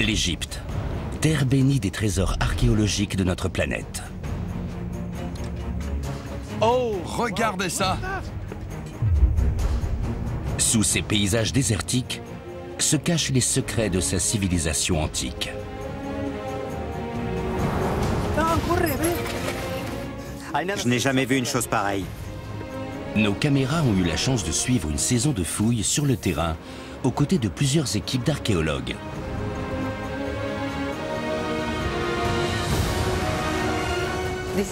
L'Égypte, terre bénie des trésors archéologiques de notre planète. Oh, regardez ça! Sous ces paysages désertiques se cachent les secrets de sa civilisation antique. Je n'ai jamais vu une chose pareille. Nos caméras ont eu la chance de suivre une saison de fouilles sur le terrain aux côtés de plusieurs équipes d'archéologues.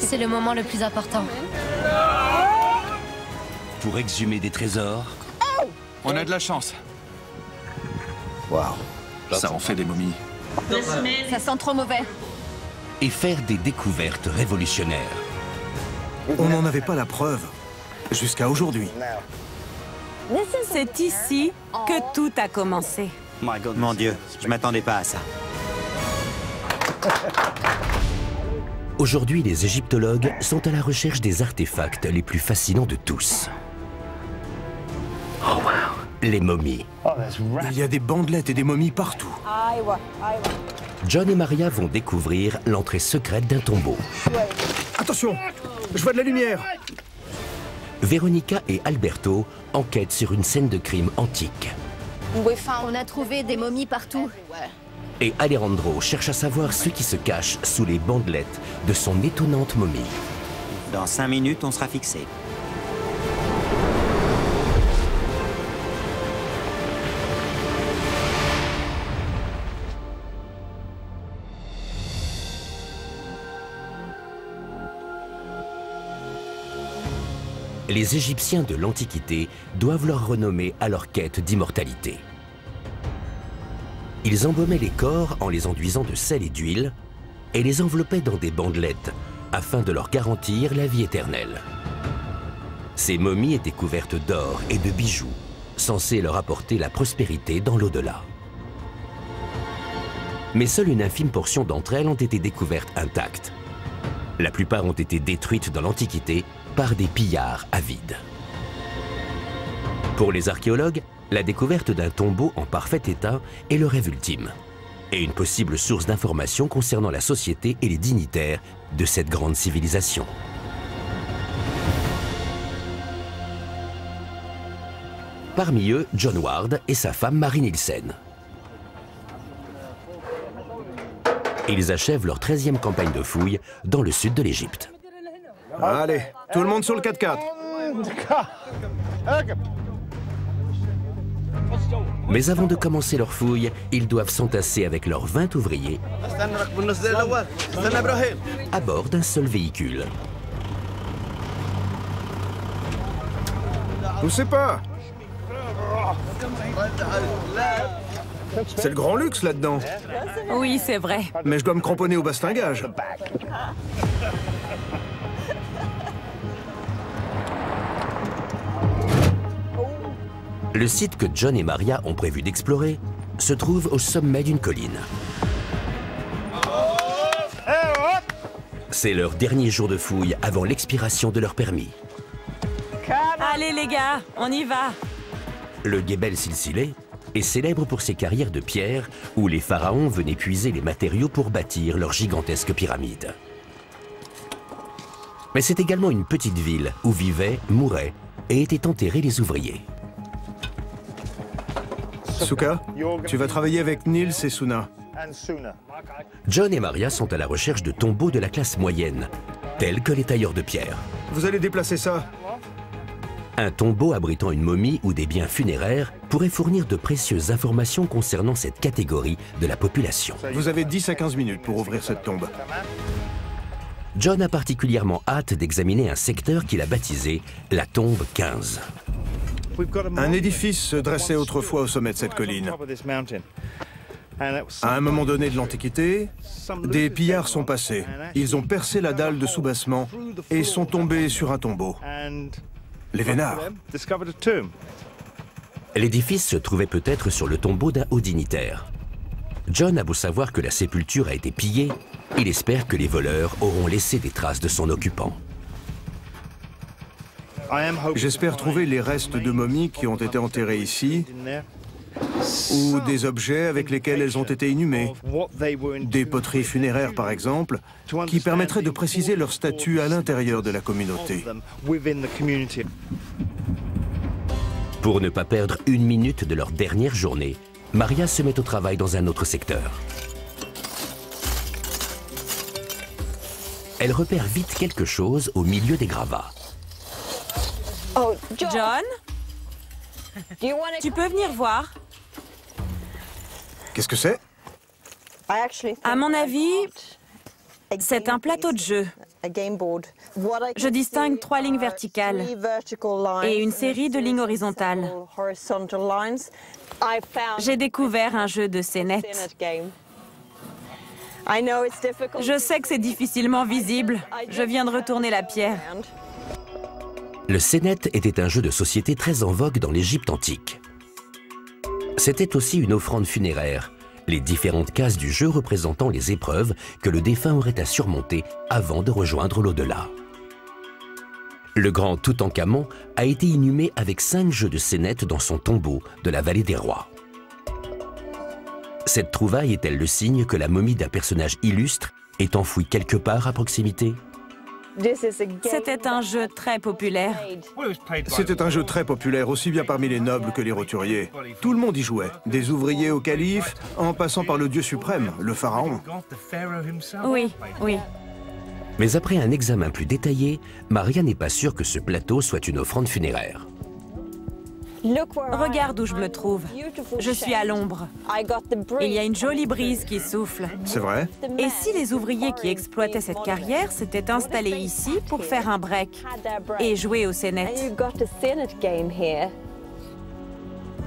C'est le moment le plus important. Pour exhumer des trésors, On a de la chance. Waouh. Ça en fait des momies. Ça sent trop mauvais. et faire des découvertes révolutionnaires. On n'en avait pas la preuve, jusqu'à aujourd'hui. C'est ici que tout a commencé. Mon Dieu, je m'attendais pas à ça. Aujourd'hui, les égyptologues sont à la recherche des artefacts les plus fascinants de tous. Les momies. Il y a des bandelettes et des momies partout. John et Maria vont découvrir l'entrée secrète d'un tombeau. Attention, je vois de la lumière. Veronica et Alberto enquêtent sur une scène de crime antique. On a trouvé des momies partout. Et Alejandro cherche à savoir ce qui se cache sous les bandelettes de son étonnante momie. Dans 5 minutes, on sera fixé. Les Égyptiens de l'Antiquité doivent leur renommée à leur quête d'immortalité. Ils embaumaient les corps en les enduisant de sel et d'huile et les enveloppaient dans des bandelettes afin de leur garantir la vie éternelle. Ces momies étaient couvertes d'or et de bijoux, censés leur apporter la prospérité dans l'au-delà. Mais seule une infime portion d'entre elles ont été découvertes intactes. La plupart ont été détruites dans l'Antiquité par des pillards avides. Pour les archéologues, la découverte d'un tombeau en parfait état est le rêve ultime et une possible source d'informations concernant la société et les dignitaires de cette grande civilisation. Parmi eux, John Ward et sa femme Mary Nielsen. Ils achèvent leur 13e campagne de fouilles dans le sud de l'Égypte. Allez, tout le monde sur le 4x4. Mais avant de commencer leur fouille, ils doivent s'entasser avec leurs 20 ouvriers à bord d'un seul véhicule. Poussez pas. C'est le grand luxe là-dedans. Oui, c'est vrai. Mais je dois me cramponner au bastingage. Le site que John et Maria ont prévu d'explorer se trouve au sommet d'une colline. C'est leur dernier jour de fouille avant l'expiration de leur permis. Allez les gars, on y va. Le Gebel Silsilé est célèbre pour ses carrières de pierre où les pharaons venaient puiser les matériaux pour bâtir leurs gigantesques pyramides. Mais c'est également une petite ville où vivaient, mouraient et étaient enterrés les ouvriers. Souka, tu vas travailler avec Nils et Suna. John et Maria sont à la recherche de tombeaux de la classe moyenne, tels que les tailleurs de pierre. Vous allez déplacer ça. Un tombeau abritant une momie ou des biens funéraires pourrait fournir de précieuses informations concernant cette catégorie de la population. Vous avez 10 à 15 minutes pour ouvrir cette tombe. John a particulièrement hâte d'examiner un secteur qu'il a baptisé la tombe 15. Un édifice se dressait autrefois au sommet de cette colline. À un moment donné de l'Antiquité, des pillards sont passés. Ils ont percé la dalle de soubassement et sont tombés sur un tombeau. Les vénards. L'édifice se trouvait peut-être sur le tombeau d'un haut dignitaire. John a beau savoir que la sépulture a été pillée, il espère que les voleurs auront laissé des traces de son occupant. J'espère trouver les restes de momies qui ont été enterrées ici ou des objets avec lesquels elles ont été inhumées, des poteries funéraires par exemple, qui permettraient de préciser leur statut à l'intérieur de la communauté. Pour ne pas perdre une minute de leur dernière journée, Maria se met au travail dans un autre secteur. Elle repère vite quelque chose au milieu des gravats. John, tu peux venir voir? Qu'est-ce que c'est? À mon avis, c'est un plateau de jeu. Je distingue 3 lignes verticales et une série de lignes horizontales. J'ai découvert un jeu de scénettes. Je sais que c'est difficilement visible. Je viens de retourner la pierre. Le Sénet était un jeu de société très en vogue dans l'Égypte antique. C'était aussi une offrande funéraire, les différentes cases du jeu représentant les épreuves que le défunt aurait à surmonter avant de rejoindre l'au-delà. Le grand Toutankhamon a été inhumé avec 5 jeux de scénettes dans son tombeau de la vallée des rois. Cette trouvaille est-elle le signe que la momie d'un personnage illustre est enfouie quelque part à proximité? C'était un jeu très populaire. C'était un jeu très populaire, aussi bien parmi les nobles que les roturiers. Tout le monde y jouait, des ouvriers au calife, en passant par le dieu suprême, le pharaon. Oui, oui. Mais après un examen plus détaillé, Maria n'est pas sûre que ce plateau soit une offrande funéraire. Regarde où je me trouve. Je suis à l'ombre. Il y a une jolie brise qui souffle. C'est vrai? Et si les ouvriers qui exploitaient cette carrière s'étaient installés ici pour faire un break et jouer au Sénet?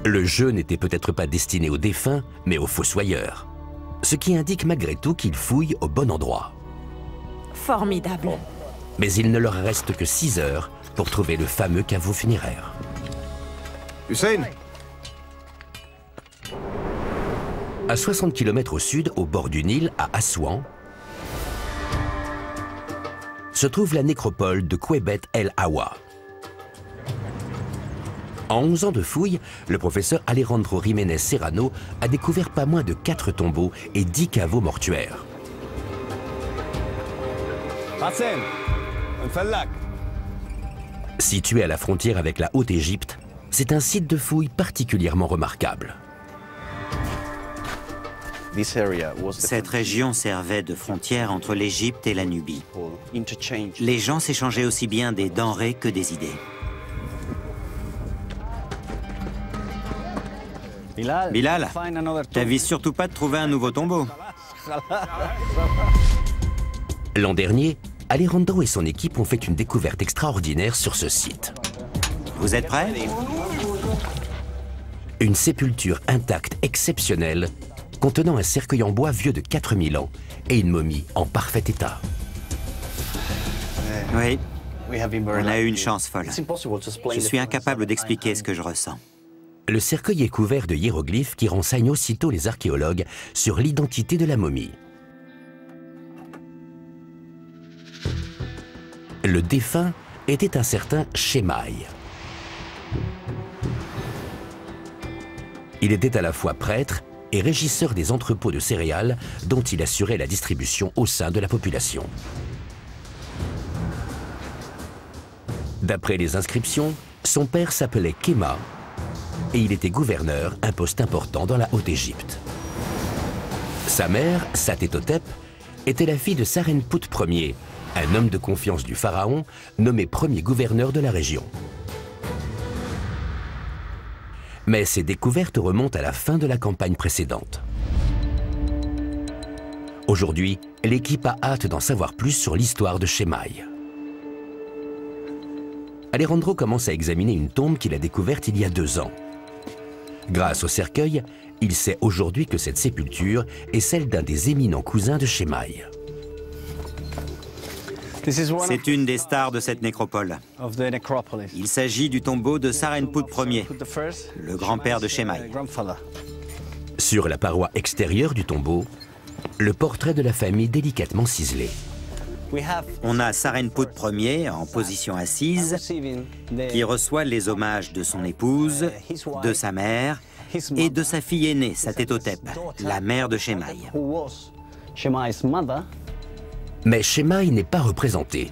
Le jeu n'était peut-être pas destiné aux défunts, mais aux fossoyeurs. Ce qui indique malgré tout qu'ils fouillent au bon endroit. Formidable. Mais il ne leur reste que 6 heures pour trouver le fameux caveau funéraire. Hussein? À 60 km au sud, au bord du Nil, à Assouan, se trouve la nécropole de Khwaybet El Awa. En 11 ans de fouilles, le professeur Alejandro Jiménez Serrano a découvert pas moins de 4 tombeaux et 10 caveaux mortuaires. Situé à la frontière avec la Haute-Égypte, c'est un site de fouilles particulièrement remarquable. Cette région servait de frontière entre l'Égypte et la Nubie. Les gens s'échangeaient aussi bien des denrées que des idées. Bilal, t'avises surtout pas de trouver un nouveau tombeau. L'an dernier, Alejandro et son équipe ont fait une découverte extraordinaire sur ce site. Vous êtes prêts? Une sépulture intacte exceptionnelle contenant un cercueil en bois vieux de 4000 ans et une momie en parfait état. Oui, on a eu une chance folle. Je suis incapable d'expliquer ce que je ressens. Le cercueil est couvert de hiéroglyphes qui renseignent aussitôt les archéologues sur l'identité de la momie. Le défunt était un certain Shemaï. Il était à la fois prêtre et régisseur des entrepôts de céréales dont il assurait la distribution au sein de la population. D'après les inscriptions, son père s'appelait Khéma et il était gouverneur, un poste important dans la Haute-Égypte. Sa mère, Satetotep, était la fille de Sarenput Ier, un homme de confiance du pharaon, nommé premier gouverneur de la région. Mais ces découvertes remontent à la fin de la campagne précédente. Aujourd'hui, l'équipe a hâte d'en savoir plus sur l'histoire de Shemaï. Alejandro commence à examiner une tombe qu'il a découverte il y a 2 ans. Grâce au cercueil, il sait aujourd'hui que cette sépulture est celle d'un des éminents cousins de Shemaï. C'est une des stars de cette nécropole. Il s'agit du tombeau de Sarenput Ier, le grand-père de Shemaï. Sur la paroi extérieure du tombeau, le portrait de la famille délicatement ciselé. On a Sarenput Ier en position assise, qui reçoit les hommages de son épouse, de sa mère et de sa fille aînée, Satetotep, la mère de Shemaï. Mais Shemaï n'est pas représenté.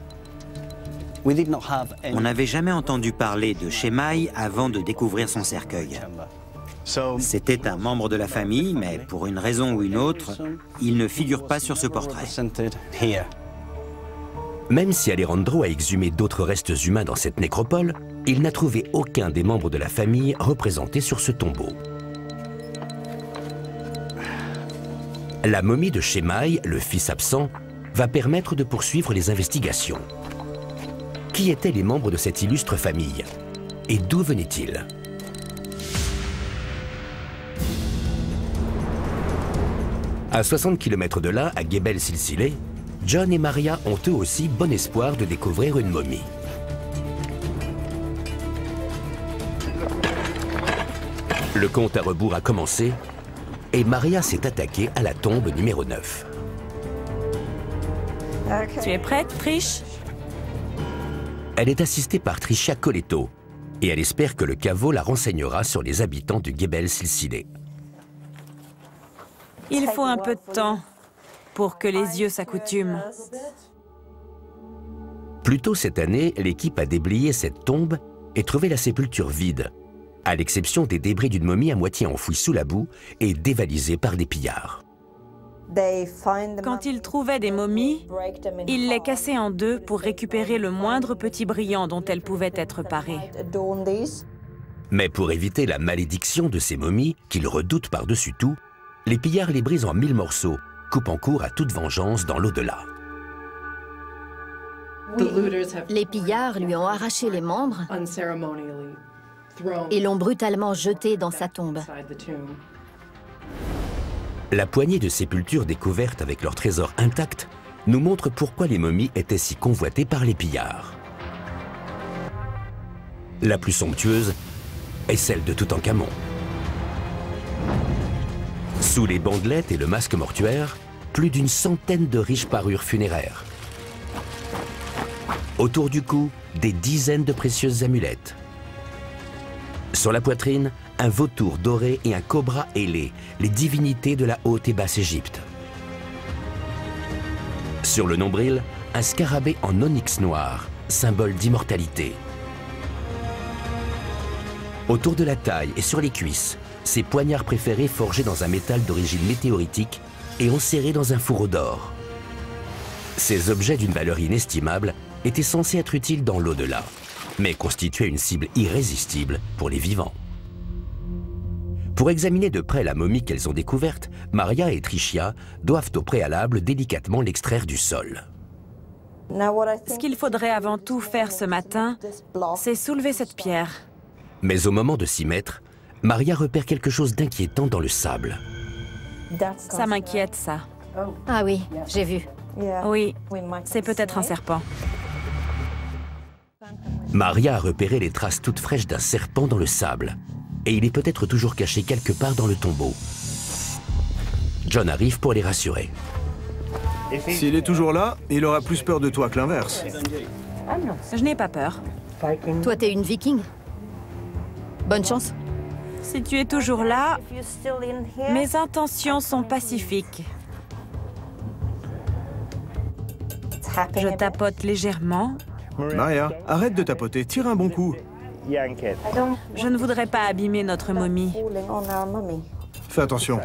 On n'avait jamais entendu parler de Shemaï avant de découvrir son cercueil. C'était un membre de la famille, mais pour une raison ou une autre, il ne figure pas sur ce portrait. Même si Alejandro a exhumé d'autres restes humains dans cette nécropole, il n'a trouvé aucun des membres de la famille représenté sur ce tombeau. La momie de Shemaï, le fils absent, va permettre de poursuivre les investigations. Qui étaient les membres de cette illustre famille? Et d'où venaient-ils? À 60 km de là, à Gebel Silsileh, John et Maria ont eux aussi bon espoir de découvrir une momie. Le compte à rebours a commencé et Maria s'est attaquée à la tombe numéro 9. Tu es prête, Trish? Elle est assistée par Tricia Coletto et elle espère que le caveau la renseignera sur les habitants du Gebel Silsileh. Il faut un peu de temps pour que les yeux s'accoutument. Plus tôt cette année, l'équipe a déblayé cette tombe et trouvé la sépulture vide, à l'exception des débris d'une momie à moitié enfouie sous la boue et dévalisée par des pillards. Quand ils trouvaient des momies, ils les cassaient en deux pour récupérer le moindre petit brillant dont elles pouvaient être parées. Mais pour éviter la malédiction de ces momies, qu'ils redoutent par-dessus tout, les pillards les brisent en 1000 morceaux, coupant court à toute vengeance dans l'au-delà. Les pillards lui ont arraché les membres et l'ont brutalement jeté dans sa tombe. La poignée de sépultures découvertes avec leurs trésors intacts nous montre pourquoi les momies étaient si convoitées par les pillards. La plus somptueuse est celle de Toutankhamon. Sous les bandelettes et le masque mortuaire, plus d'une centaine de riches parures funéraires. Autour du cou, des dizaines de précieuses amulettes. Sur la poitrine, un vautour doré et un cobra ailé, les divinités de la Haute et Basse Égypte. Sur le nombril, un scarabée en onyx noir, symbole d'immortalité. Autour de la taille et sur les cuisses, ses poignards préférés forgés dans un métal d'origine météoritique et enserrés dans un fourreau d'or. Ces objets d'une valeur inestimable étaient censés être utiles dans l'au-delà, mais constituaient une cible irrésistible pour les vivants. Pour examiner de près la momie qu'elles ont découverte, Maria et Tricia doivent au préalable délicatement l'extraire du sol. Ce qu'il faudrait avant tout faire ce matin, c'est soulever cette pierre. Mais au moment de s'y mettre, Maria repère quelque chose d'inquiétant dans le sable. Ça m'inquiète, ça. Ah oui, j'ai vu. Oui, c'est peut-être un serpent. Maria a repéré les traces toutes fraîches d'un serpent dans le sable. Et il est peut-être toujours caché quelque part dans le tombeau. John arrive pour les rassurer. S'il est toujours là, il aura plus peur de toi que l'inverse. Je n'ai pas peur. Toi, t'es une viking. Bonne chance. Si tu es toujours là, mes intentions sont pacifiques. Je tapote légèrement. Maria, arrête de tapoter, tire un bon coup. Je ne voudrais pas abîmer notre momie. Fais attention.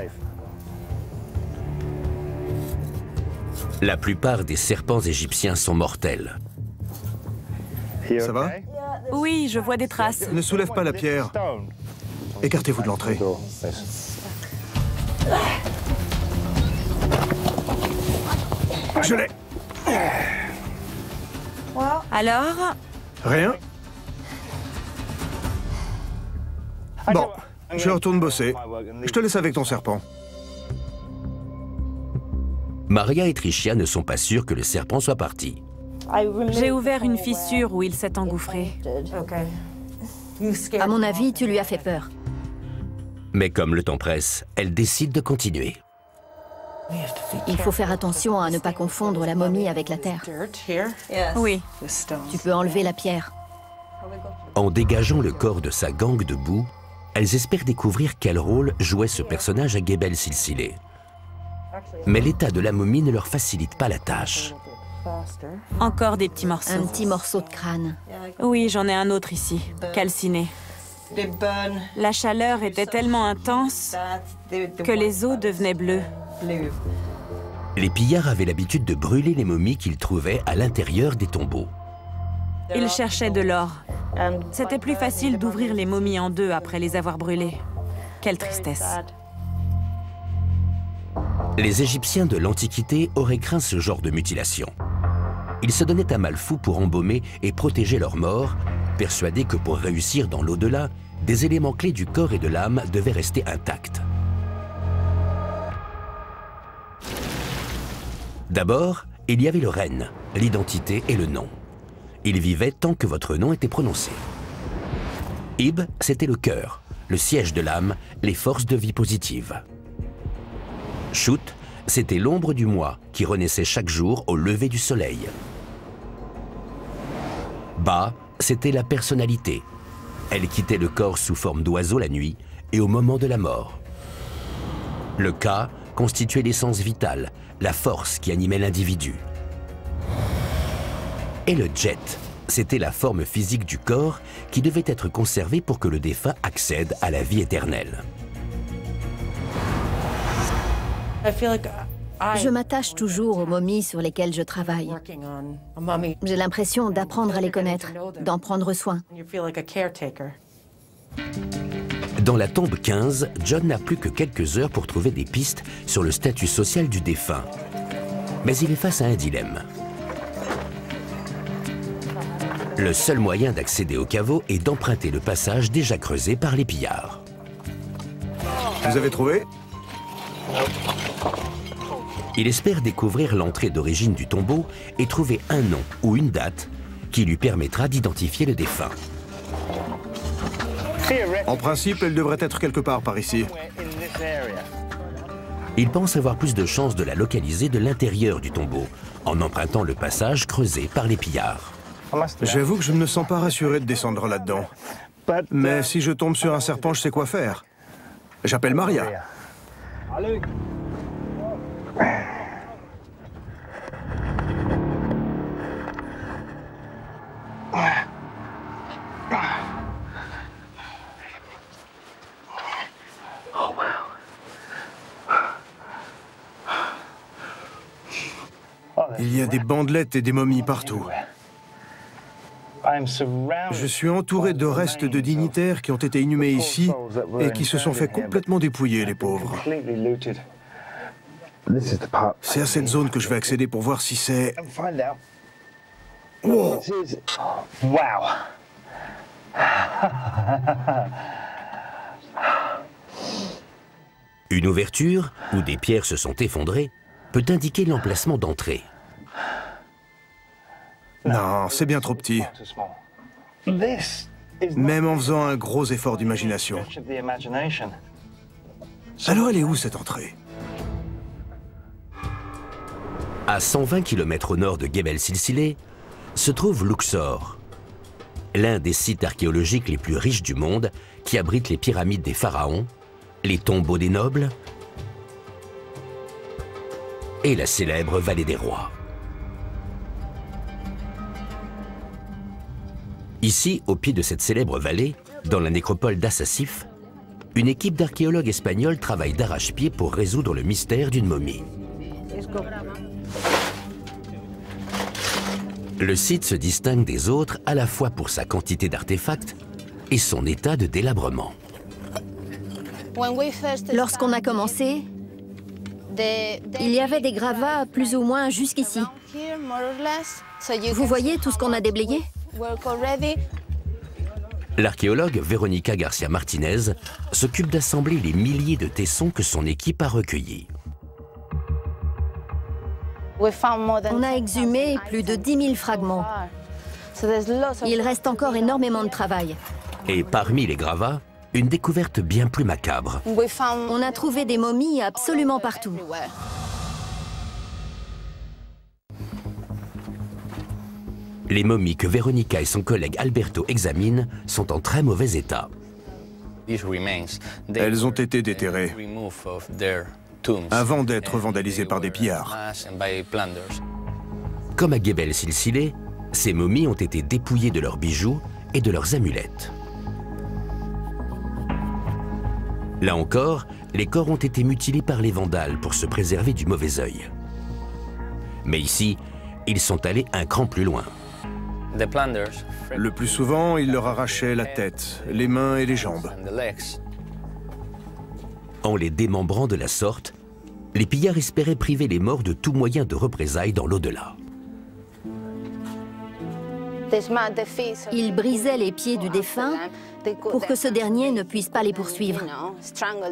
La plupart des serpents égyptiens sont mortels. Ça va? Oui, je vois des traces. Ne soulève pas la pierre. Écartez-vous de l'entrée. Je l'ai. Alors? Rien? Bon, je retourne bosser. Je te laisse avec ton serpent. Maria et Tricia ne sont pas sûrs que le serpent soit parti. J'ai ouvert une fissure où il s'est engouffré. À mon avis, tu lui as fait peur. Mais comme le temps presse, elle décide de continuer. Il faut faire attention à ne pas confondre la momie avec la terre. Oui. Tu peux enlever la pierre. En dégageant le corps de sa gangue de boue, elles espèrent découvrir quel rôle jouait ce personnage à Gebel Silsileh. Mais l'état de la momie ne leur facilite pas la tâche. Encore des petits morceaux. Un petit morceau de crâne. Oui, j'en ai un autre ici, calciné. La chaleur était tellement intense que les os devenaient bleus. Les pillards avaient l'habitude de brûler les momies qu'ils trouvaient à l'intérieur des tombeaux. Ils cherchaient de l'or. C'était plus facile d'ouvrir les momies en deux après les avoir brûlées. Quelle tristesse. Les Égyptiens de l'Antiquité auraient craint ce genre de mutilation. Ils se donnaient un mal fou pour embaumer et protéger leurs morts, persuadés que pour réussir dans l'au-delà, des éléments clés du corps et de l'âme devaient rester intacts. D'abord, il y avait le ren, l'identité et le nom. Il vivait tant que votre nom était prononcé. Ib, c'était le cœur, le siège de l'âme, les forces de vie positives. Shut, c'était l'ombre du mois qui renaissait chaque jour au lever du soleil. Ba, c'était la personnalité. Elle quittait le corps sous forme d'oiseau la nuit et au moment de la mort. Le Ka constituait l'essence vitale, la force qui animait l'individu. Et le Jet, c'était la forme physique du corps qui devait être conservée pour que le défunt accède à la vie éternelle. Je m'attache toujours aux momies sur lesquelles je travaille. J'ai l'impression d'apprendre à les connaître, d'en prendre soin. Dans la tombe 15, John n'a plus que quelques heures pour trouver des pistes sur le statut social du défunt. Mais il est face à un dilemme. Le seul moyen d'accéder au caveau est d'emprunter le passage déjà creusé par les pillards. Vous avez trouvé ? Il espère découvrir l'entrée d'origine du tombeau et trouver un nom ou une date qui lui permettra d'identifier le défunt. En principe, elle devrait être quelque part par ici. Il pense avoir plus de chances de la localiser de l'intérieur du tombeau, en empruntant le passage creusé par les pillards. J'avoue que je ne me sens pas rassuré de descendre là-dedans. Mais si je tombe sur un serpent, je sais quoi faire. J'appelle Maria. Il y a des bandelettes et des momies partout. Je suis entouré de restes de dignitaires qui ont été inhumés ici et qui se sont fait complètement dépouiller, les pauvres. C'est à cette zone que je vais accéder pour voir si c'est... Wow. Une ouverture, où des pierres se sont effondrées, peut indiquer l'emplacement d'entrée. Non, c'est bien trop petit. Même en faisant un gros effort d'imagination. Alors elle est où, cette entrée? À 120 km au nord de Gebel Silsileh, se trouve Luxor, l'un des sites archéologiques les plus riches du monde qui abrite les pyramides des pharaons, les tombeaux des nobles et la célèbre vallée des rois. Ici, au pied de cette célèbre vallée, dans la nécropole d'Assasif, une équipe d'archéologues espagnols travaille d'arrache-pied pour résoudre le mystère d'une momie. Le site se distingue des autres à la fois pour sa quantité d'artefacts et son état de délabrement. Lorsqu'on a commencé, il y avait des gravats plus ou moins jusqu'ici. Vous voyez tout ce qu'on a déblayé? L'archéologue Verónica García Martínez s'occupe d'assembler les milliers de tessons que son équipe a recueillis. On a exhumé plus de 10 000 fragments. Il reste encore énormément de travail. Et parmi les gravats, une découverte bien plus macabre. On a trouvé des momies absolument partout. Les momies que Verónica et son collègue Alberto examinent sont en très mauvais état. Elles ont été déterrées avant d'être vandalisées par des pillards. Comme à Gebel Silsilé, ces momies ont été dépouillées de leurs bijoux et de leurs amulettes. Là encore, les corps ont été mutilés par les vandales pour se préserver du mauvais œil. Mais ici, ils sont allés un cran plus loin. Le plus souvent, ils leur arrachaient la tête, les mains et les jambes. En les démembrant de la sorte, les pillards espéraient priver les morts de tout moyen de représailles dans l'au-delà. Ils brisaient les pieds du défunt pour que ce dernier ne puisse pas les poursuivre.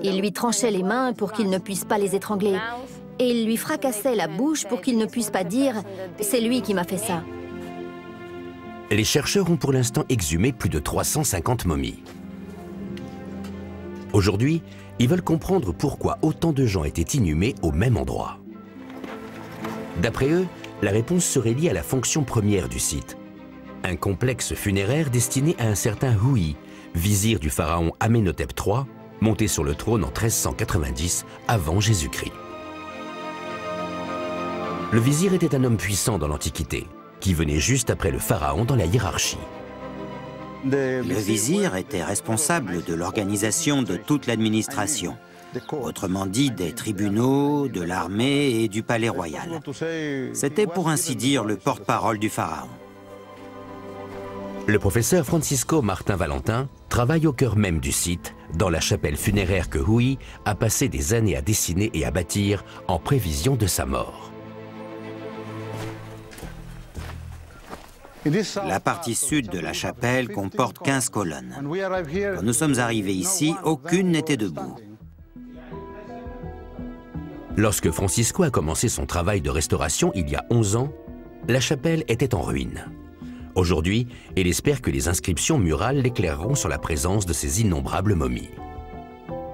Ils lui tranchaient les mains pour qu'il ne puisse pas les étrangler. Et ils lui fracassaient la bouche pour qu'il ne puisse pas dire « c'est lui qui m'a fait ça ». Les chercheurs ont pour l'instant exhumé plus de 350 momies. Aujourd'hui, ils veulent comprendre pourquoi autant de gens étaient inhumés au même endroit. D'après eux, la réponse serait liée à la fonction première du site. Un complexe funéraire destiné à un certain Hui, vizir du pharaon Amenhotep III, monté sur le trône en 1390 avant Jésus-Christ. Le vizir était un homme puissant dans l'Antiquité, qui venait juste après le pharaon dans la hiérarchie. Le vizir était responsable de l'organisation de toute l'administration, autrement dit des tribunaux, de l'armée et du palais royal. C'était pour ainsi dire le porte-parole du pharaon. Le professeur Francisco Martin Valentin travaille au cœur même du site, dans la chapelle funéraire que Hui a passé des années à dessiner et à bâtir en prévision de sa mort. La partie sud de la chapelle comporte 15 colonnes. Quand nous sommes arrivés ici, aucune n'était debout. Lorsque Francisco a commencé son travail de restauration il y a 11 ans, la chapelle était en ruine. Aujourd'hui, il espère que les inscriptions murales l'éclaireront sur la présence de ces innombrables momies.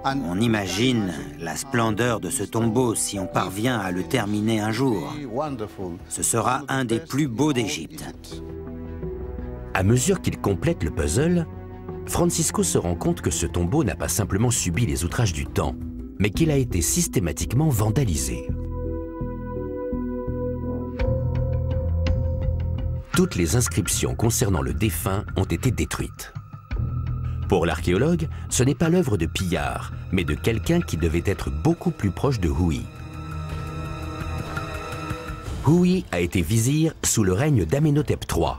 On imagine la splendeur de ce tombeau si on parvient à le terminer un jour. Ce sera un des plus beaux d'Égypte. À mesure qu'il complète le puzzle, Francisco se rend compte que ce tombeau n'a pas simplement subi les outrages du temps, mais qu'il a été systématiquement vandalisé. Toutes les inscriptions concernant le défunt ont été détruites. Pour l'archéologue, ce n'est pas l'œuvre de pillards, mais de quelqu'un qui devait être beaucoup plus proche de Hui. Hui a été vizir sous le règne d'Amenhotep III,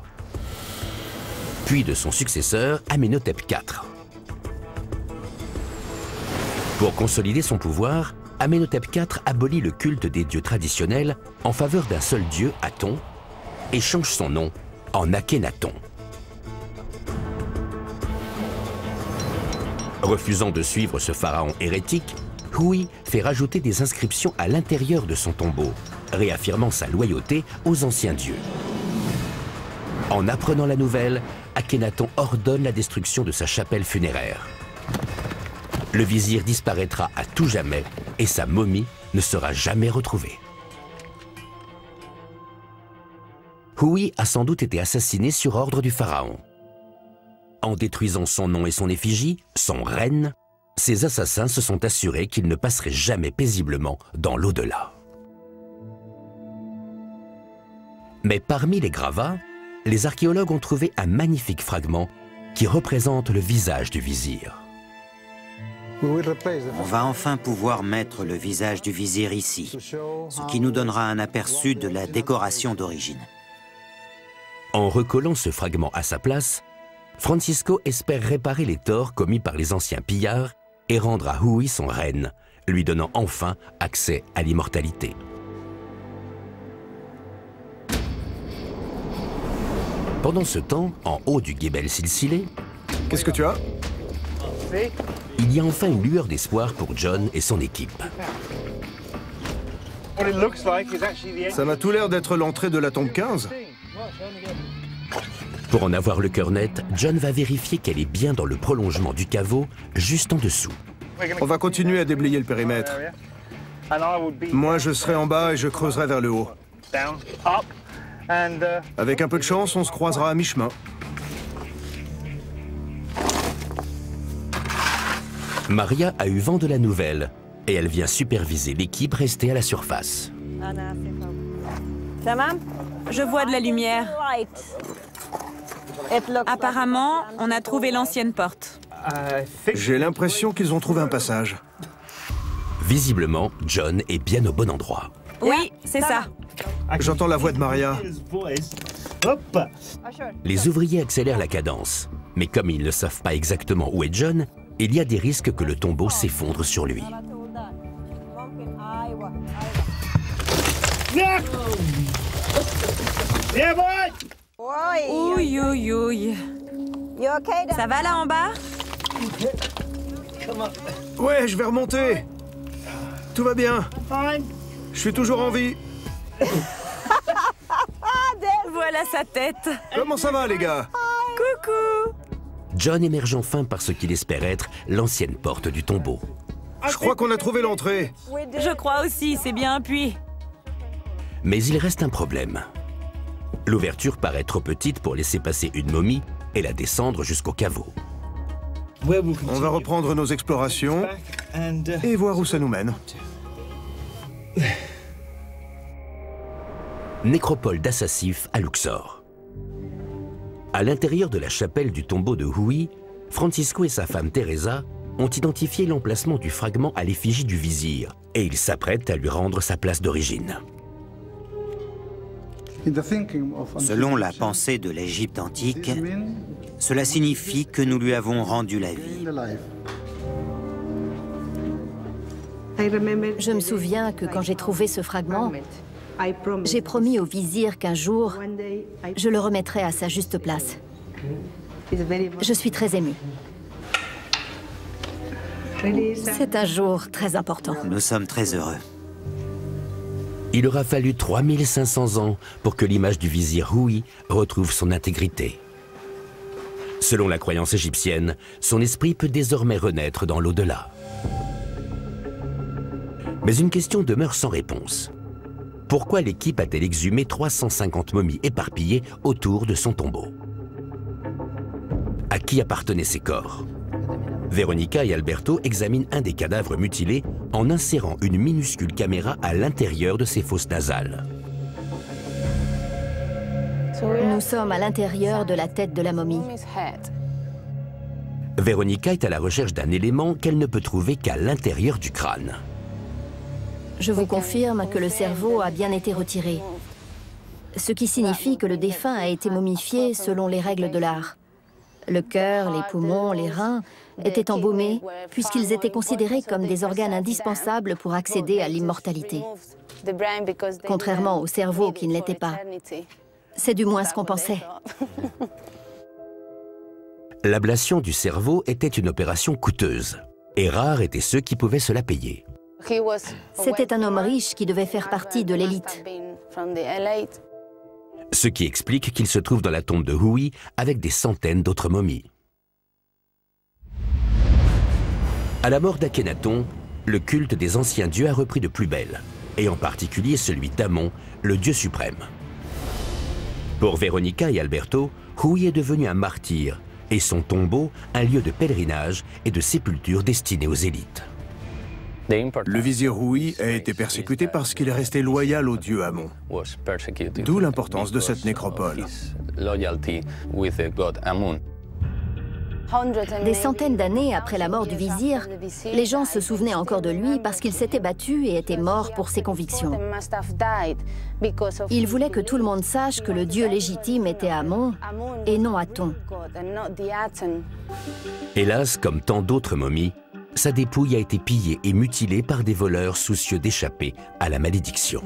puis de son successeur Amenhotep IV. Pour consolider son pouvoir, Amenhotep IV abolit le culte des dieux traditionnels en faveur d'un seul dieu, Aton, et change son nom en Akhenaton. Refusant de suivre ce pharaon hérétique, Hui fait rajouter des inscriptions à l'intérieur de son tombeau, réaffirmant sa loyauté aux anciens dieux. En apprenant la nouvelle, Akhenaton ordonne la destruction de sa chapelle funéraire. Le vizir disparaîtra à tout jamais et sa momie ne sera jamais retrouvée. Hui a sans doute été assassiné sur ordre du pharaon. En détruisant son nom et son effigie, son renne, ces assassins se sont assurés qu'il ne passerait jamais paisiblement dans l'au-delà. Mais parmi les gravats, les archéologues ont trouvé un magnifique fragment qui représente le visage du vizir. On va enfin pouvoir mettre le visage du vizir ici, ce qui nous donnera un aperçu de la décoration d'origine. En recollant ce fragment à sa place, Francisco espère réparer les torts commis par les anciens pillards et rendre à Hui son renne, lui donnant enfin accès à l'immortalité. Pendant ce temps, en haut du Gebel Silsilé, qu'est-ce que tu as? Il y a enfin une lueur d'espoir pour John et son équipe. Ça m'a tout l'air d'être l'entrée de la tombe 15. Pour en avoir le cœur net, John va vérifier qu'elle est bien dans le prolongement du caveau, juste en dessous. On va continuer à déblayer le périmètre. Moi, je serai en bas et je creuserai vers le haut. Avec un peu de chance, on se croisera à mi-chemin. Maria a eu vent de la nouvelle et elle vient superviser l'équipe restée à la surface. Je vois de la lumière. Apparemment, on a trouvé l'ancienne porte. J'ai l'impression qu'ils ont trouvé un passage. Visiblement, John est bien au bon endroit. Oui, c'est ça. J'entends la voix de Maria. Les ouvriers accélèrent la cadence. Mais comme ils ne savent pas exactement où est John, il y a des risques que le tombeau s'effondre sur lui. Ouille, ouille, ouille. Ça va là en bas? Ouais, je vais remonter. Tout va bien. Je suis toujours en vie. Voilà sa tête. Comment ça va, les gars? Coucou. John émerge enfin par ce qu'il espère être l'ancienne porte du tombeau. Je crois qu'on a trouvé l'entrée. Je crois aussi, c'est bien un puits. Mais il reste un problème. L'ouverture paraît trop petite pour laisser passer une momie et la descendre jusqu'au caveau. On va reprendre nos explorations et voir où ça nous mène. Nécropole d'Assassif à Luxor. À l'intérieur de la chapelle du tombeau de Hui, Francisco et sa femme Teresa ont identifié l'emplacement du fragment à l'effigie du vizir et ils s'apprêtent à lui rendre sa place d'origine. Selon la pensée de l'Égypte antique, cela signifie que nous lui avons rendu la vie. Je me souviens que quand j'ai trouvé ce fragment, j'ai promis au vizir qu'un jour, je le remettrai à sa juste place. Je suis très émue. C'est un jour très important. Nous sommes très heureux. Il aura fallu 3500 ans pour que l'image du vizir Hui retrouve son intégrité. Selon la croyance égyptienne, son esprit peut désormais renaître dans l'au-delà. Mais une question demeure sans réponse. Pourquoi l'équipe a-t-elle exhumé 350 momies éparpillées autour de son tombeau? À qui appartenaient ces corps? Veronica et Alberto examinent un des cadavres mutilés en insérant une minuscule caméra à l'intérieur de ses fosses nasales. Nous sommes à l'intérieur de la tête de la momie. Veronica est à la recherche d'un élément qu'elle ne peut trouver qu'à l'intérieur du crâne. Je vous confirme que le cerveau a bien été retiré, ce qui signifie que le défunt a été momifié selon les règles de l'art. Le cœur, les poumons, les reins étaient embaumés puisqu'ils étaient considérés comme des organes indispensables pour accéder à l'immortalité, contrairement au cerveau qui ne l'était pas. C'est du moins ce qu'on pensait. L'ablation du cerveau était une opération coûteuse, et rares étaient ceux qui pouvaient se la payer. C'était un homme riche qui devait faire partie de l'élite. Ce qui explique qu'il se trouve dans la tombe de Hui avec des centaines d'autres momies. À la mort d'Akhenaton, le culte des anciens dieux a repris de plus belle, et en particulier celui d'Amon, le dieu suprême. Pour Veronica et Alberto, Hui est devenu un martyr, et son tombeau un lieu de pèlerinage et de sépulture destiné aux élites. Le vizir Hui a été persécuté parce qu'il est resté loyal au dieu Amon. D'où l'importance de cette nécropole. Des centaines d'années après la mort du vizir, les gens se souvenaient encore de lui parce qu'il s'était battu et était mort pour ses convictions. Il voulait que tout le monde sache que le dieu légitime était Amon et non Aton. Hélas, comme tant d'autres momies, sa dépouille a été pillée et mutilée par des voleurs soucieux d'échapper à la malédiction.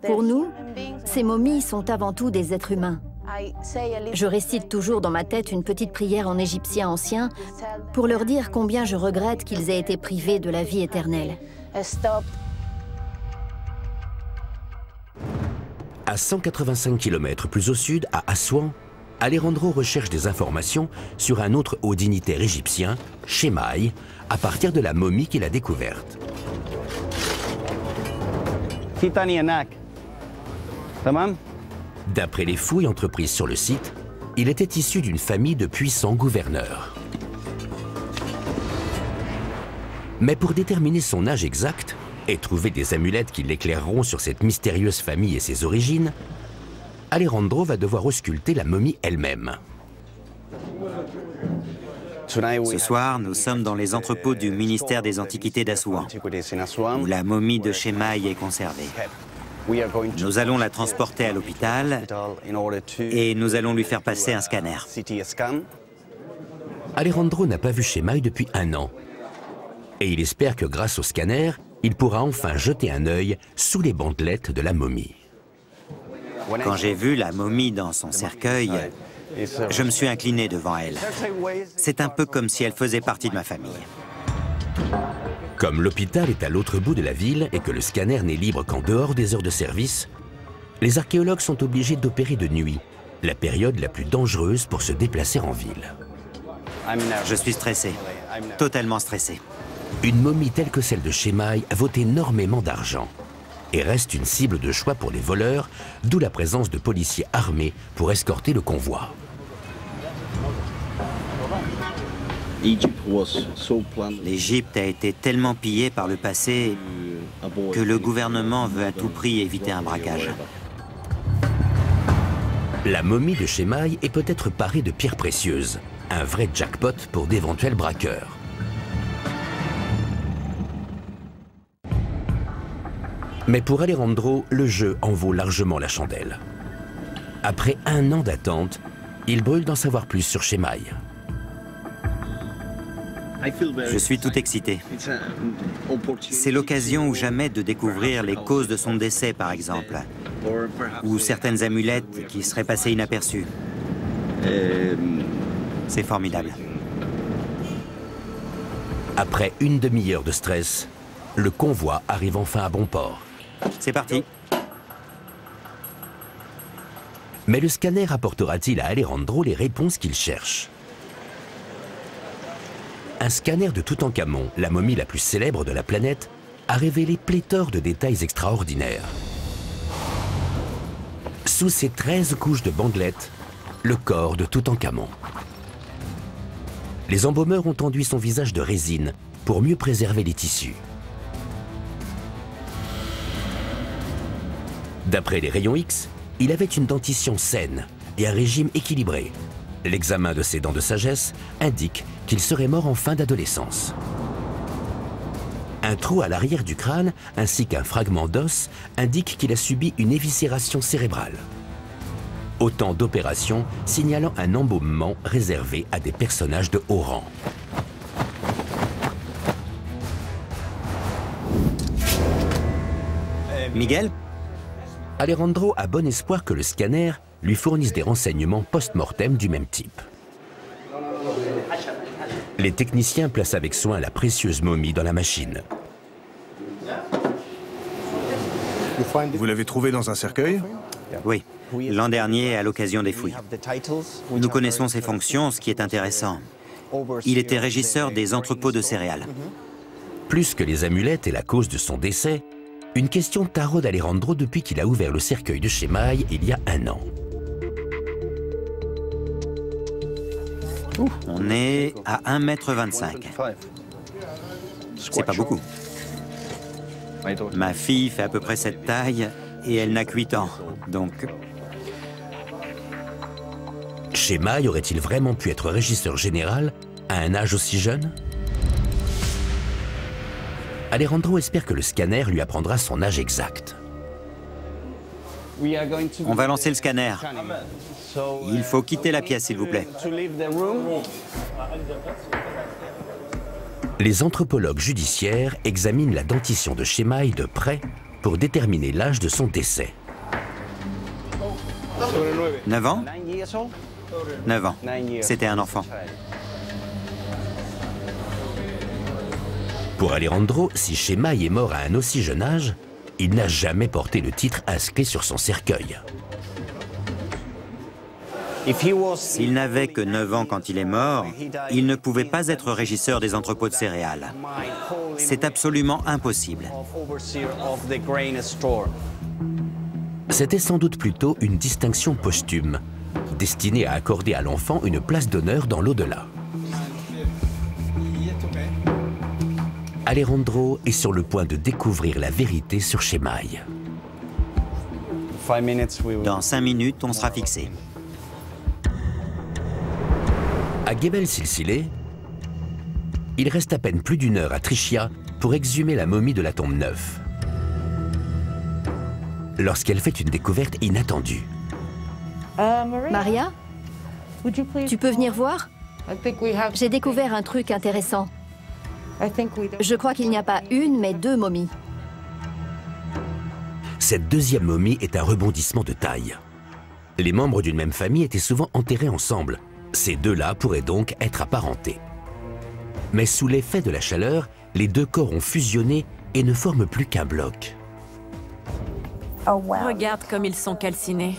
Pour nous, ces momies sont avant tout des êtres humains. Je récite toujours dans ma tête une petite prière en égyptien ancien pour leur dire combien je regrette qu'ils aient été privés de la vie éternelle. À 185 km plus au sud, à Assouan, Alejandro recherche des informations sur un autre haut dignitaire égyptien, Shemai, à partir de la momie qu'il a découverte. D'après les fouilles entreprises sur le site, il était issu d'une famille de puissants gouverneurs. Mais pour déterminer son âge exact et trouver des amulettes qui l'éclaireront sur cette mystérieuse famille et ses origines, Alejandro va devoir ausculter la momie elle-même. Ce soir, nous sommes dans les entrepôts du ministère des Antiquités d'Assouan, où la momie de Chemaï est conservée. Nous allons la transporter à l'hôpital et nous allons lui faire passer un scanner. Alejandro n'a pas vu Chemaï depuis 1 an. Et il espère que grâce au scanner, il pourra enfin jeter un œil sous les bandelettes de la momie. Quand j'ai vu la momie dans son cercueil, je me suis incliné devant elle. C'est un peu comme si elle faisait partie de ma famille. Comme l'hôpital est à l'autre bout de la ville et que le scanner n'est libre qu'en dehors des heures de service, les archéologues sont obligés d'opérer de nuit, la période la plus dangereuse pour se déplacer en ville. Je suis stressé, totalement stressé. Une momie telle que celle de Chemaï vaut énormément d'argent et reste une cible de choix pour les voleurs, d'où la présence de policiers armés pour escorter le convoi. L'Égypte a été tellement pillée par le passé que le gouvernement veut à tout prix éviter un braquage. La momie de Chemaï est peut-être parée de pierres précieuses, un vrai jackpot pour d'éventuels braqueurs. Mais pour Alejandro, le jeu en vaut largement la chandelle. Après 1 an d'attente, il brûle d'en savoir plus sur Chemaï. Je suis tout excité. C'est l'occasion ou jamais de découvrir les causes de son décès, par exemple, ou certaines amulettes qui seraient passées inaperçues. C'est formidable. Après une demi-heure de stress, le convoi arrive enfin à bon port. C'est parti. Mais le scanner apportera-t-il à Alejandro les réponses qu'il cherche? Un scanner de Toutankhamon, la momie la plus célèbre de la planète, a révélé pléthore de détails extraordinaires. Sous ces 13 couches de bandelettes, le corps de Toutankhamon. Les embaumeurs ont enduit son visage de résine pour mieux préserver les tissus. D'après les rayons X, il avait une dentition saine et un régime équilibré. L'examen de ses dents de sagesse indique qu'il serait mort en fin d'adolescence. Un trou à l'arrière du crâne ainsi qu'un fragment d'os indiquent qu'il a subi une éviscération cérébrale. Autant d'opérations signalant un embaumement réservé à des personnages de haut rang. Miguel ? Alejandro a bon espoir que le scanner lui fournisse des renseignements post-mortem du même type. Les techniciens placent avec soin la précieuse momie dans la machine. Vous l'avez trouvé dans un cercueil? Oui, l'an dernier à l'occasion des fouilles. Nous connaissons ses fonctions, ce qui est intéressant. Il était régisseur des entrepôts de céréales. Plus que les amulettes et la cause de son décès, une question taraude Alejandro depuis qu'il a ouvert le cercueil de Chemaï il y a 1 an. On est à 1,25 m. C'est pas beaucoup. Ma fille fait à peu près cette taille et elle n'a que 8 ans, donc... Chemaï aurait-il vraiment pu être régisseur général à un âge aussi jeune? Alejandro espère que le scanner lui apprendra son âge exact. On va lancer le scanner. Il faut quitter la pièce, s'il vous plaît. Les anthropologues judiciaires examinent la dentition de Chemaï de près pour déterminer l'âge de son décès. 9 ans? 9 ans. C'était un enfant. Pour Alejandro, si Chemaï est mort à un aussi jeune âge, il n'a jamais porté le titre inscrit sur son cercueil. S'il n'avait que 9 ans quand il est mort, il ne pouvait pas être régisseur des entrepôts de céréales. C'est absolument impossible. C'était sans doute plutôt une distinction posthume, destinée à accorder à l'enfant une place d'honneur dans l'au-delà. Alejandro est sur le point de découvrir la vérité sur Chemaille. Dans 5 minutes, on sera fixé. À Gebel Silsilé, il reste à peine plus d'1 heure à Trichia pour exhumer la momie de la tombe 9. Lorsqu'elle fait une découverte inattendue. Maria, tu peux venir voir? J'ai découvert un truc intéressant. Je crois qu'il n'y a pas 1, mais 2 momies. Cette deuxième momie est un rebondissement de taille. Les membres d'une même famille étaient souvent enterrés ensemble. Ces deux-là pourraient donc être apparentés. Mais sous l'effet de la chaleur, les 2 corps ont fusionné et ne forment plus qu'un bloc. Regarde comme ils sont calcinés.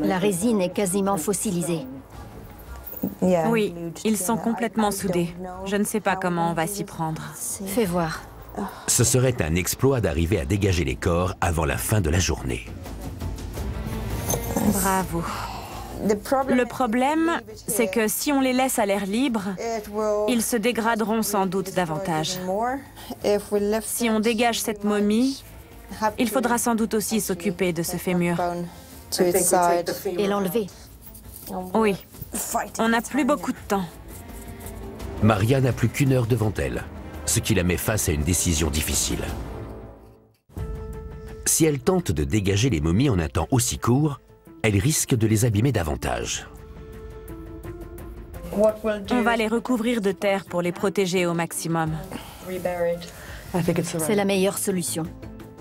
La résine est quasiment fossilisée. Oui, ils sont complètement soudés. Je ne sais pas comment on va s'y prendre. Fais voir. Ce serait un exploit d'arriver à dégager les corps avant la fin de la journée. Bravo. Le problème, c'est que si on les laisse à l'air libre, ils se dégraderont sans doute davantage. Si on dégage cette momie, il faudra sans doute aussi s'occuper de ce fémur. Et l'enlever. Oui. On n'a plus beaucoup de temps. Maria n'a plus qu'1 heure devant elle, ce qui la met face à une décision difficile. Si elle tente de dégager les momies en un temps aussi court, elle risque de les abîmer davantage. On va les recouvrir de terre pour les protéger au maximum. C'est la meilleure solution.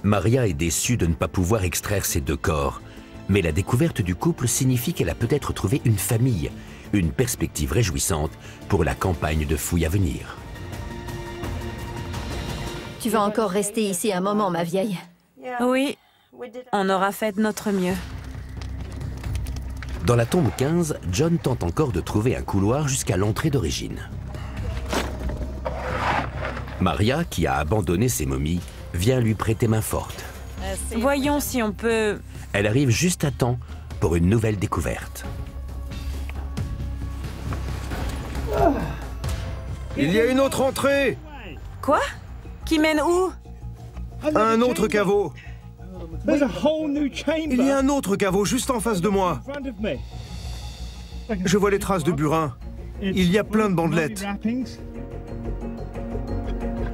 Maria est déçue de ne pas pouvoir extraire ces 2 corps. Mais la découverte du couple signifie qu'elle a peut-être trouvé une famille, une perspective réjouissante pour la campagne de fouilles à venir. Tu vas encore rester ici un moment, ma vieille. Oui, on aura fait de notre mieux. Dans la tombe 15, John tente encore de trouver un couloir jusqu'à l'entrée d'origine. Maria, qui a abandonné ses momies, vient lui prêter main forte. Voyons si on peut... Elle arrive juste à temps pour une nouvelle découverte. Il y a une autre entrée! Quoi? Qui mène où? Un autre caveau! Il y a un autre caveau juste en face de moi. Je vois les traces de burin. Il y a plein de bandelettes.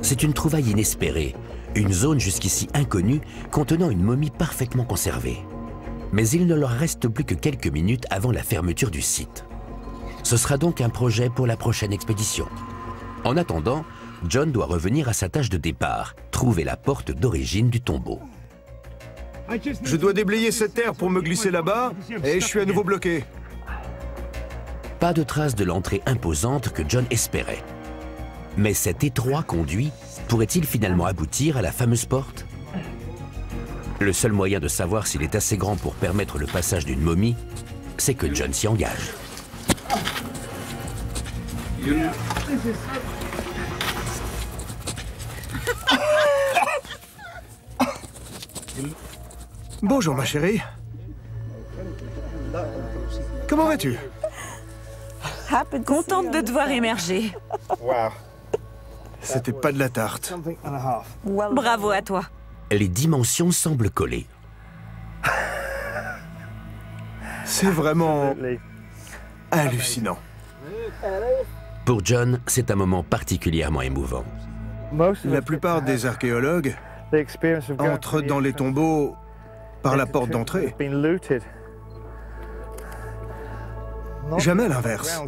C'est une trouvaille inespérée, une zone jusqu'ici inconnue contenant une momie parfaitement conservée. Mais il ne leur reste plus que quelques minutes avant la fermeture du site. Ce sera donc un projet pour la prochaine expédition. En attendant, John doit revenir à sa tâche de départ, trouver la porte d'origine du tombeau. Je dois déblayer cette terre pour me glisser là-bas et je suis à nouveau bloqué. Pas de trace de l'entrée imposante que John espérait. Mais cet étroit conduit pourrait-il finalement aboutir à la fameuse porte? Le seul moyen de savoir s'il est assez grand pour permettre le passage d'une momie, c'est que John s'y engage. Bonjour ma chérie. Comment vas-tu? Contente de te voir émerger. C'était pas de la tarte. Bravo à toi. Les dimensions semblent coller. C'est vraiment hallucinant. Pour John, c'est un moment particulièrement émouvant. La plupart des archéologues entrent dans les tombeaux par la porte d'entrée. Jamais l'inverse.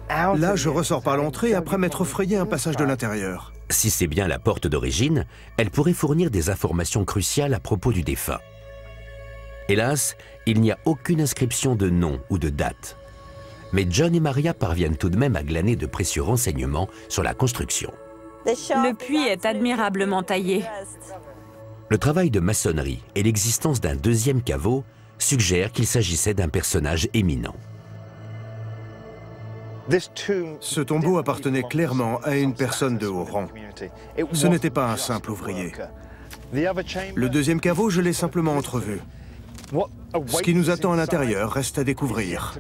Là, je ressors par l'entrée après m'être frayé un passage de l'intérieur. Si c'est bien la porte d'origine, elle pourrait fournir des informations cruciales à propos du défunt. Hélas, il n'y a aucune inscription de nom ou de date. Mais John et Maria parviennent tout de même à glaner de précieux renseignements sur la construction. Le puits est admirablement taillé. Le travail de maçonnerie et l'existence d'un deuxième caveau suggèrent qu'il s'agissait d'un personnage éminent. Ce tombeau appartenait clairement à une personne de haut rang. Ce n'était pas un simple ouvrier. Le deuxième caveau, je l'ai simplement entrevu. Ce qui nous attend à l'intérieur reste à découvrir.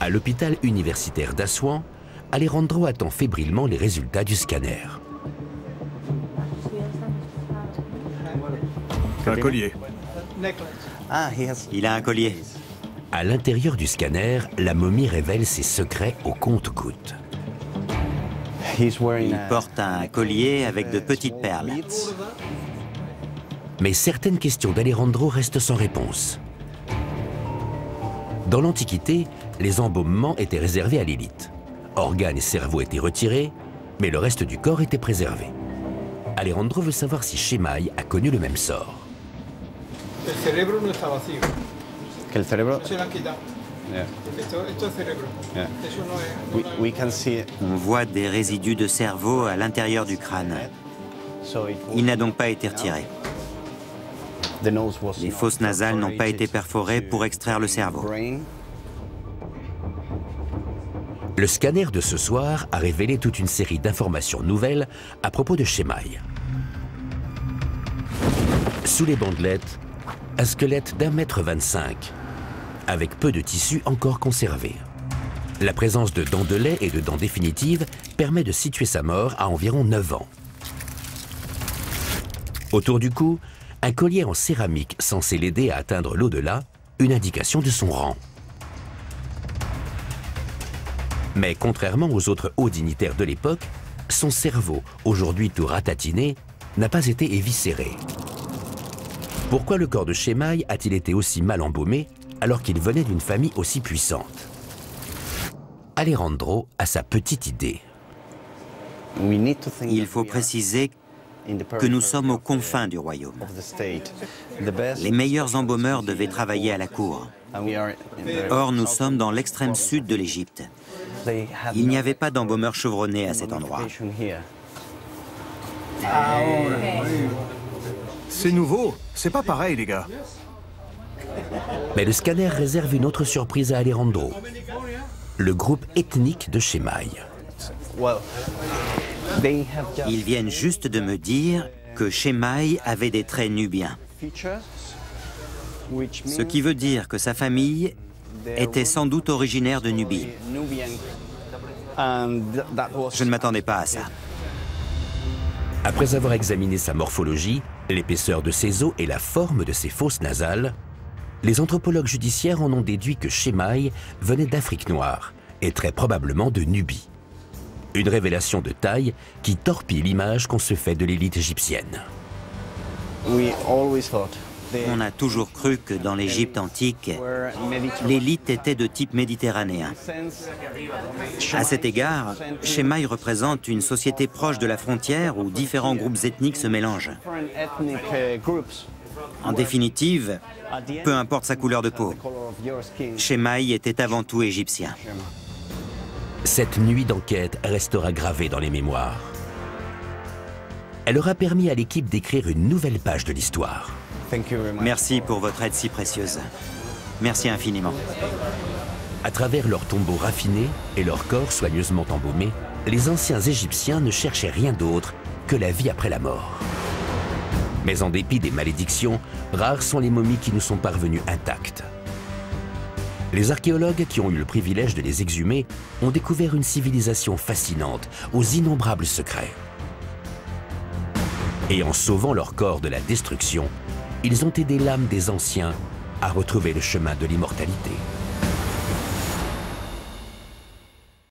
À l'hôpital universitaire d'Assouan, Alejandro attend fébrilement les résultats du scanner. Un collier. Il a un collier. À l'intérieur du scanner, la momie révèle ses secrets au compte-gouttes. Il porte un collier avec de petites perles. Mais certaines questions d'Alejandro restent sans réponse. Dans l'Antiquité, les embaumements étaient réservés à l'élite. Organes et cerveaux étaient retirés, mais le reste du corps était préservé. Alejandro veut savoir si Shemai a connu le même sort. El cerebro no está vacío. Que el cerebro. Se lo han quitado. Yeah. Esto es cerebro. Yeah. Eso no es. We can see. On voit des résidus de cerveau à l'intérieur du crâne. Il n'a donc pas été retiré. Les fosses nasales n'ont pas été perforées pour extraire le cerveau. Le scanner de ce soir a révélé toute une série d'informations nouvelles à propos de Shemai. Sous les bandelettes, un squelette d'1,25 m, avec peu de tissu encore conservé. La présence de dents de lait et de dents définitives permet de situer sa mort à environ 9 ans. Autour du cou, un collier en céramique censé l'aider à atteindre l'au-delà, une indication de son rang. Mais contrairement aux autres hauts dignitaires de l'époque, son cerveau, aujourd'hui tout ratatiné, n'a pas été éviscéré. Pourquoi le corps de Shemai a-t-il été aussi mal embaumé alors qu'il venait d'une famille aussi puissante? Alejandro a sa petite idée. Il faut préciser que nous sommes aux confins du royaume. Les meilleurs embaumeurs devaient travailler à la cour. Or, nous sommes dans l'extrême sud de l'Égypte. Il n'y avait pas d'embaumeur chevronné à cet endroit. C'est nouveau. C'est pas pareil, les gars. Mais le scanner réserve une autre surprise à Alejandro. Le groupe ethnique de Shemai. Ils viennent juste de me dire que Shemai avait des traits nubiens. Ce qui veut dire que sa famille était sans doute originaire de Nubie. Je ne m'attendais pas à ça. Après avoir examiné sa morphologie, l'épaisseur de ses os et la forme de ses fosses nasales, les anthropologues judiciaires en ont déduit que Shemai venait d'Afrique noire et très probablement de Nubie. Une révélation de taille qui torpille l'image qu'on se fait de l'élite égyptienne. On a toujours cru que dans l'Égypte antique, l'élite était de type méditerranéen. À cet égard, Shemai représente une société proche de la frontière où différents groupes ethniques se mélangent. En définitive, peu importe sa couleur de peau, Shemai était avant tout égyptien. Cette nuit d'enquête restera gravée dans les mémoires. Elle aura permis à l'équipe d'écrire une nouvelle page de l'histoire. Merci pour votre aide si précieuse. Merci infiniment. À travers leurs tombeaux raffinés et leurs corps soigneusement embaumés, les anciens Égyptiens ne cherchaient rien d'autre que la vie après la mort. Mais en dépit des malédictions, rares sont les momies qui nous sont parvenues intactes. Les archéologues qui ont eu le privilège de les exhumer ont découvert une civilisation fascinante, aux innombrables secrets. Et en sauvant leur corps de la destruction, ils ont aidé l'âme des anciens à retrouver le chemin de l'immortalité.